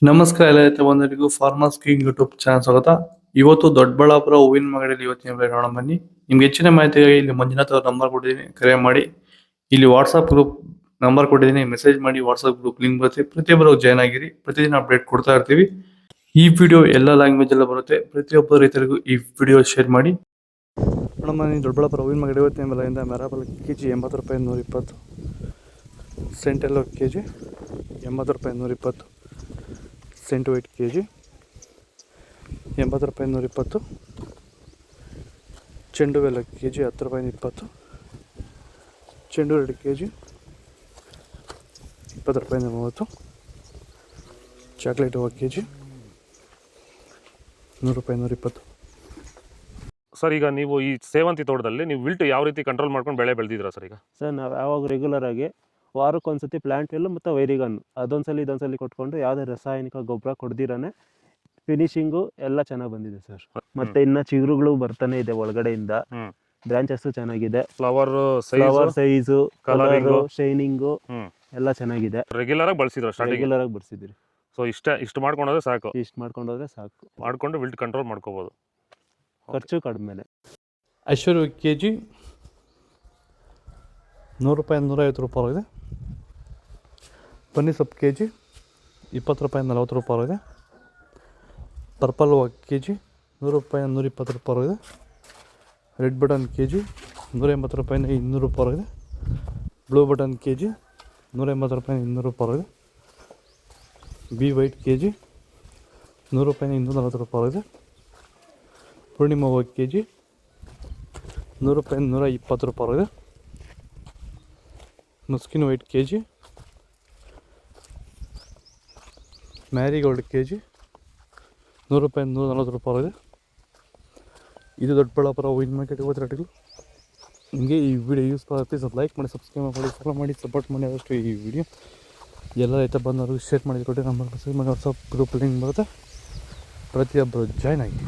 ನಮಸ್ಕಾರ ಎಲ್ಲ ರೈತ ಬಂಧುಗಳಿಗೂ ಫಾರ್ಮರ್ಸ್ ಕಿಂಗ್ ಯೂಟ್ಯೂಬ್ ಚಾನಲ್ ಸ್ವಾಗತ. ಇವತ್ತು ದೊಡ್ಡಬಳ್ಳಾಪುರ ಹೂವಿನ ಮಾರ್ಕೆಟಲ್ಲಿ ಇವತ್ತಿನ ಬೆಲೆ ನೋಡೋಣ ಬನ್ನಿ. ನಿಮ್ಗೆ ಹೆಚ್ಚಿನ ಮಾಹಿತಿಗಾಗಿ ಇಲ್ಲಿ ಮಂಜುನಾಥ್ ಅವ್ರ ನಂಬರ್ ಕೊಟ್ಟಿದ್ದೀನಿ, ಕರೆ ಮಾಡಿ. ಇಲ್ಲಿ ವಾಟ್ಸ್ಆಪ್ ಗ್ರೂಪ್ ನಂಬರ್ ಕೊಟ್ಟಿದ್ದೀನಿ, ಮೆಸೇಜ್ ಮಾಡಿ. ವಾಟ್ಸ್ಆಪ್ ಗ್ರೂಪ್ ಲಿಂಕ್ ಬರುತ್ತೆ, ಪ್ರತಿಯೊಬ್ಬರು ಜಾಯ್ನ್ ಆಗಿರಿ. ಪ್ರತಿದಿನ ಅಪ್ಡೇಟ್ ಕೊಡ್ತಾ ಇರ್ತೀವಿ. ಈ ವಿಡಿಯೋ ಎಲ್ಲ ಲ್ಯಾಂಗ್ವೇಜ್ ಎಲ್ಲ ಬರುತ್ತೆ. ಪ್ರತಿಯೊಬ್ಬ ರೈತರಿಗೂ ಈ ವಿಡಿಯೋ ಶೇರ್ ಮಾಡಿ. ನೋಡಮ್ಮ, ದೊಡ್ಡಬಳ್ಳಾಪುರ ಹೂವಿನ ಮಾರ್ಕೆಟ್ ಇವತ್ತಿನ ಬೆಲೆಯಿಂದ ಮೆರಾಪಲ್ ಕೆಜಿ 80 ರೂಪಾಯಿ 120, ಸೆಂಟೆಲ್ಲೋ ಕೆಜಿ 80 ರೂಪಾಯಿ 120, ಸೆಂಟ್ ವೈಟ್ ಕೆ ಜಿ 80 ರೂಪಾಯಿ 120, ಚೆಂಡು ಬೆಲ್ಲ ಕೆ ಜಿ 10 ರೂಪಾಯಿ 20, ಚೆಂಡು 2 ಕೆ ಜಿ 20 ರೂಪಾಯಿ 30, ಚಾಕ್ಲೇಟ್ ಹೂವು ಕೆ ಜಿ 100 ರೂಪಾಯಿ 120. ಸರ್, ಈಗ ನೀವು ಈ ಸೇವಂತಿ ತೋಟದಲ್ಲಿ ನೀವು ವಿಲ್ಟ್ ಯಾವ ರೀತಿ ಕಂಟ್ರೋಲ್ ಮಾಡ್ಕೊಂಡು ಬೆಳೆ ಬೆಳೆದಿದ್ದೀರಾ ಸರ್? ಈಗ ಸರ್, ನಾವು ಯಾವಾಗ ರೆಗ್ಯುಲರ್ ಆಗಿ ವಾರಕ್ಕೊಂದ್ಸತಿ ಪ್ಲಾಂಟ್ ಎಲ್ಲು ಮತ್ತು ವೈರಿಗನ್ ಅದೊಂದ್ಸಲಿ ಇದೊಂದ್ಸಲಿ ಕೊಟ್ಕೊಂಡು ಯಾವುದೇ ರಾಸಾಯನಿಕ ಗೊಬ್ಬರ ಕೊಡ್ದಿರಾನೆ ಫಿನಿಶಿಂಗು ಎಲ್ಲ ಚೆನ್ನಾಗಿ ಬಂದಿದೆ ಸರ್. ಮತ್ತೆ ಇನ್ನ ಚಿಗುರುಗಳು ಬರ್ತಾನೆ ಇದೆ ಒಳಗಡೆಯಿಂದ. ಬ್ರಾಂಚಸ್ ಚೆನ್ನಾಗಿದೆ, ಫ್ಲವರ್ ಸೈಜು, ಕಲರು, ಶೈನಿಂಗು ಎಲ್ಲ ಚೆನ್ನಾಗಿದೆ. ರೆಗ್ಯುಲರ್ ಆಗಿ ಬಳಸಿದ್ರು, ರೆಗ್ಯುಲರ್ ಆಗಿ ಬರ್ಸಿದ್ರಿ. ಸೊ ಇಷ್ಟು ಮಾಡ್ಕೊಂಡ್ರೆ ಸಾಕು, ಮಾಡ್ಕೊಂಡು ವಿಲ್ಟ್ ಕಂಟ್ರೋಲ್ ಮಾಡ್ಕೋಬಹುದು. ಖರ್ಚು ಕಡಿಮೆನೆ. ಐಶ್ವರ್ಯ ಕೆ ಜಿ 100 ರೂಪಾಯಿ 150 ರೂಪಾಯಿ ಇದೆ. ಪನ್ನೀರ್ ಸೊಪ್ಪು ಕೆ ಜಿ 20 ರೂಪಾಯಿ 40 ರೂಪಾಯಿ ಇದೆ. ಪರ್ಪಲ್ ಹೂವು ಕೆ ಜಿ 100 ರೂಪಾಯಿ 120 ರೂಪಾಯಿ ಇದೆ. ರೆಡ್ ಬಟನ್ ಕೆ ಜಿ 180 ರೂಪಾಯಿ 200 ರೂಪಾಯಿ ಇದೆ. ಬ್ಲೂ ಬಟನ್ ಕೆ ಜಿ 180 ರೂಪಾಯಿ 200 ರೂಪಾಯಿ ಇದೆ. ಬಿ ವೈಟ್ ಕೆ ಜಿ 100 ರೂಪಾಯಿ 240 ರೂಪಾಯಿ ಇದೆ. ಪೂರ್ಣಿಮಾ ಹೂವು ಕೆ ಜಿ 100 ರೂಪಾಯಿ 120 ರೂಪಾಯಿ ಇದೆ. ಮಸ್ಕಿನ್ white K G, marigold K G 100 ರೂಪಾಯಿ 140 ರೂಪಾಯಿ ಇದೆ. ಇದು ದೊಡ್ಡಬಳ್ಳಾಪುರ ಹೂವಿನ ಮಾರ್ಕೆಟ್ ಇವತ್ತು ರೇಟ್ಗಳು. ನಿಮಗೆ ಈ ವಿಡಿಯೋ ಯೂಸ್ ಆಗುತ್ತೆ, ಸ್ವಲ್ಪ ಲೈಕ್ ಮಾಡಿ, ಸಬ್ಸ್ಕ್ರೈಬ್ ಮಾಡಿ, ಫಾಲೋ ಮಾಡಿ, ಸಪೋರ್ಟ್ ಮಾಡಿ. ಆದಷ್ಟು ಈ ವಿಡಿಯೋ ಎಲ್ಲ ರೈತ ಬಂದವರು ಶೇರ್ ಮಾಡಿ ಕೊಟ್ಟು ನಂಬರ್ ಮೆಸೇಜ್ ಮಾಡಿ. ವಾಟ್ಸಪ್ ಗ್ರೂಪ್ ಲಿಂಕ್ ಬರುತ್ತೆ, ಪ್ರತಿಯೊಬ್ಬರು ಜಾಯ್ನ್ ಆಗಿ.